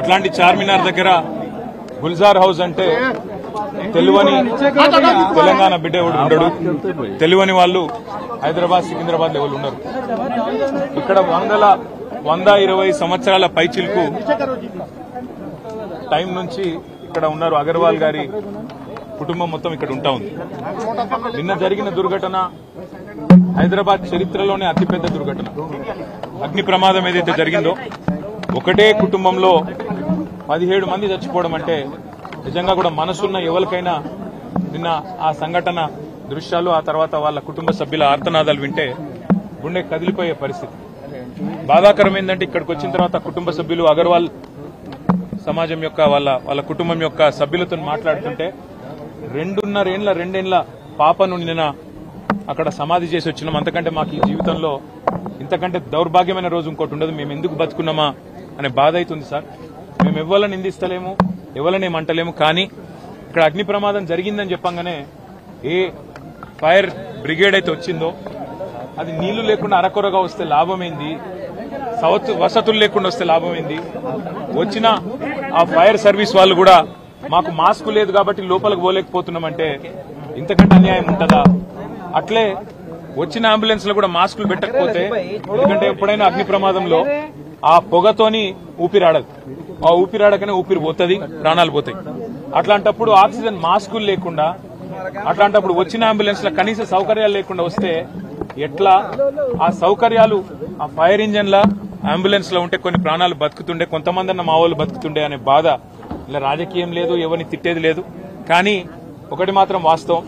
అట్లాంటి చార్మినార్ దగ్గర గుల్జార్ హౌస్ అంటే తెలువని తెలంగాణ బిడ్డ ఎవడు ఉండడు, తెలువని వాళ్ళు హైదరాబాద్ సికింద్రాబాద్ ఎవరు ఉన్నారు. ఇక్కడ 120 సంవత్సరాల పైచిల్కు టైం నుంచి ఇక్కడ ఉన్నారు. అగర్వాల్ గారి కుటుంబం మొత్తం ఇక్కడ ఉంటా ఉంది. నిన్న జరిగిన దుర్ఘటన హైదరాబాద్ చరిత్రలోనే అతిపెద్ద దుర్ఘటన. అగ్ని ప్రమాదం ఏదైతే జరిగిందో ఒకటే కుటుంబంలో 17 మంది చచ్చిపోవడం అంటే నిజంగా కూడా మనసున్న ఎవరికైనా నిన్న ఆ సంఘటన దృశ్యాలు, ఆ తర్వాత వాళ్ళ కుటుంబ సభ్యుల ఆర్తనాదాలు వింటే గుండె కదిలిపోయే పరిస్థితి. బాధాకరం ఏంటంటే ఇక్కడికి వచ్చిన తర్వాత కుటుంబ సభ్యులు అగర్వాల్ సమాజం యొక్క వాళ్ళ కుటుంబం యొక్క సభ్యులతో మాట్లాడుతుంటే 2.5 పాపను నిన్న అక్కడ సమాధి చేసి వచ్చినాం. అంతకంటే మాకు ఈ జీవితంలో ఇంతకంటే దౌర్భాగ్యమైన రోజు ఇంకోటి ఉండదు. మేము ఎందుకు బతుకున్నామా అనే బాధ అవుతుంది సార్. మేము ఎవరిని నిందిస్తలేము, ఎవరిని ఏమంటలేము. కానీ ఇక్కడ అగ్ని ప్రమాదం జరిగిందని చెప్పంగానే ఏ ఫైర్ బ్రిగేడ్ అయితే వచ్చిందో అది నీళ్లు లేకుండా అరకొరగా వస్తే లాభమైంది, వసతులు లేకుండా వస్తే లాభమైంది. వచ్చిన ఆ ఫైర్ సర్వీస్ వాళ్ళు కూడా మాకు మాస్క్ లేదు కాబట్టి లోపలికి పోలేకపోతున్నామంటే ఇంతకంటే అన్యాయం ఉంటుందా? అట్లే వచ్చిన అంబులెన్స్ లో కూడా మాస్కులు పెట్టకపోతే, ఎందుకంటే ఎప్పుడైనా అగ్ని ప్రమాదంలో ఆ పొగతోని ఊపిరాడదు, ఆ ఊపిరాడకనే ఊపిరి పోతుంది, ప్రాణాలు పోతాయి. అట్లాంటప్పుడు ఆక్సిజన్ మాస్కులు లేకుండా, అట్లాంటప్పుడు వచ్చిన అంబులెన్స్ లో కనీస సౌకర్యాలు లేకుండా వస్తే ఎట్లా? ఆ సౌకర్యాలు ఆ ఫైర్ ఇంజన్ లా అంబులెన్స్ లో ఉంటే కొన్ని ప్రాణాలు బతుకుతుండే, కొంతమంది అన్న మా వాళ్ళు బతుకుతుండే అనే బాధ. ఇలా రాజకీయం లేదు, ఎవరిని తిట్టేది లేదు. కానీ ఒకటి మాత్రం వాస్తవం,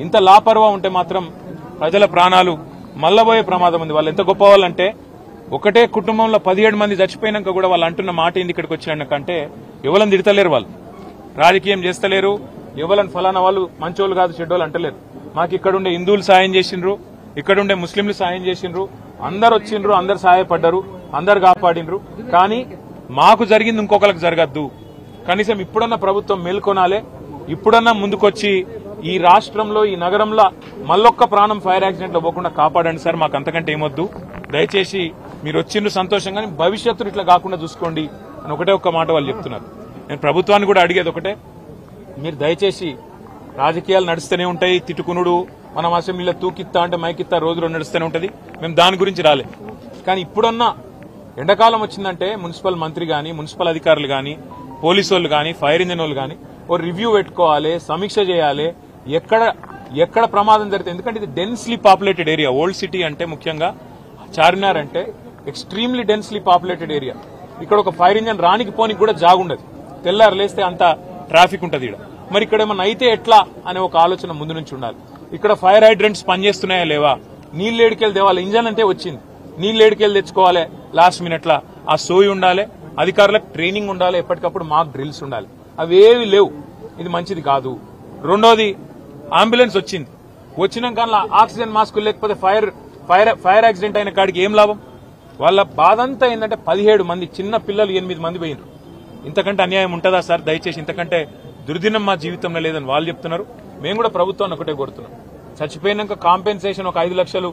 ఇంత లాపర్వా ఉంటే మాత్రం ప్రజల ప్రాణాలు మల్లబోయే ప్రమాదం ఉంది. వాళ్ళు ఎంత గొప్ప వాళ్ళంటే ఒకటే కుటుంబంలో 17 మంది చచ్చిపోయినాక కూడా వాళ్ళు అంటున్న మాట ఏంది ఇక్కడికి వచ్చినాకంటే ఎవరిని తిడతలేరు, వాళ్ళు రాజకీయం చేస్తలేరు, ఎవరిని ఫలానా వాళ్ళు మంచోళ్ళు కాదు చెడ్డోళ్ళు అంటలేరు. మాకు ఇక్కడుండే హిందువులు సాయం చేసిండ్రు, ఇక్కడుండే ముస్లింలు సాయం చేసిండ్రు, అందరు వచ్చిండ్రు, అందరు సహాయపడ్డారు, అందరు కాపాడిండ్రు. కానీ మాకు జరిగింది ఇంకొకరికి జరగద్దు. కనీసం ఇప్పుడన్నా ప్రభుత్వం మేల్కొనాలే, ఇప్పుడన్నా ముందుకొచ్చి ఈ రాష్ట్రంలో ఈ నగరంలో మళ్ళొక్క ప్రాణం ఫైర్ యాక్సిడెంట్ లో పోకుండా కాపాడండి సార్. మాకు అంతకంటే ఏమొద్దు. దయచేసి మీరు వచ్చిండ్రు సంతోషంగా, భవిష్యత్తులో ఇట్లా కాకుండా చూసుకోండి అని ఒకటే ఒక్క మాట వాళ్ళు చెప్తున్నారు. నేను ప్రభుత్వాన్ని కూడా అడిగేది ఒకటే, మీరు దయచేసి రాజకీయాలు నడుస్తూనే ఉంటాయి, తిట్టుకునుడు, మనం అసెంబ్లీలో తూకిత్తా అంటే మైకిత్తా రోజులో నడుస్తూనే ఉంటుంది. మేము దాని గురించి రాలే. కానీ ఇప్పుడన్నా ఎండాకాలం వచ్చిందంటే మున్సిపల్ మంత్రి గాని, మున్సిపల్ అధికారులు గాని, పోలీసు వాళ్ళు గాని, ఫైర్ ఇంజిన్ వాళ్ళు గాని ఓ రివ్యూ పెట్టుకోవాలి, సమీక్ష చేయాలి, ఎక్కడ ప్రమాదం జరిగితే. ఎందుకంటే ఇది densely populated area. Old city అంటే ముఖ్యంగా చార్మినార్ అంటే ఎక్స్ట్రీమ్లీ డెన్స్లీ పాపులేటెడ్ ఏరియా. ఇక్కడ ఒక ఫైర్ ఇంజిన్ రానికి పోనికి కూడా జాగుండదు, తెల్లారు లేస్తే అంత ట్రాఫిక్ ఉంటుంది ఇక్కడ. మరి ఇక్కడ ఏమన్నా అయితే ఎట్లా అనే ఒక ఆలోచన ముందు నుంచి ఉండాలి. ఇక్కడ ఫైర్ హైడ్రెంట్స్ పనిచేస్తున్నాయా లేవా, నీళ్ళు ఏడుకెళ్ళి తేవాలి, ఇంజన్ అంటే వచ్చింది, నీళ్ళు ఏడుకెళ్ళి తెచ్చుకోవాలి లాస్ట్ మినిట్ లా, ఆ సోయి ఉండాలి, అధికారులకు ట్రైనింగ్ ఉండాలి, ఎప్పటికప్పుడు మాక్ డ్రిల్స్ ఉండాలి. అవేవి లేవు, ఇది మంచిది కాదు. రెండోది, అంబులెన్స్ వచ్చినాక ఆక్సిజన్ మాస్కులు లేకపోతే ఫైర్ యాక్సిడెంట్ అయిన కాడికి ఏం లాభం? వాళ్ళ బాధ అంతా ఏంటంటే 17 మంది చిన్న పిల్లలు 8 మంది పోయినారు. ఇంతకంటే అన్యాయం ఉంటుందా సార్? దయచేసి ఇంతకంటే దుర్దినం మా జీవితంలో లేదని వాళ్ళు చెప్తున్నారు. మేము కూడా ప్రభుత్వాన్ని ఒకటే కోరుతున్నాం, చచ్చిపోయినాక కాంపెన్సేషన్ ఒక 5 లక్షలు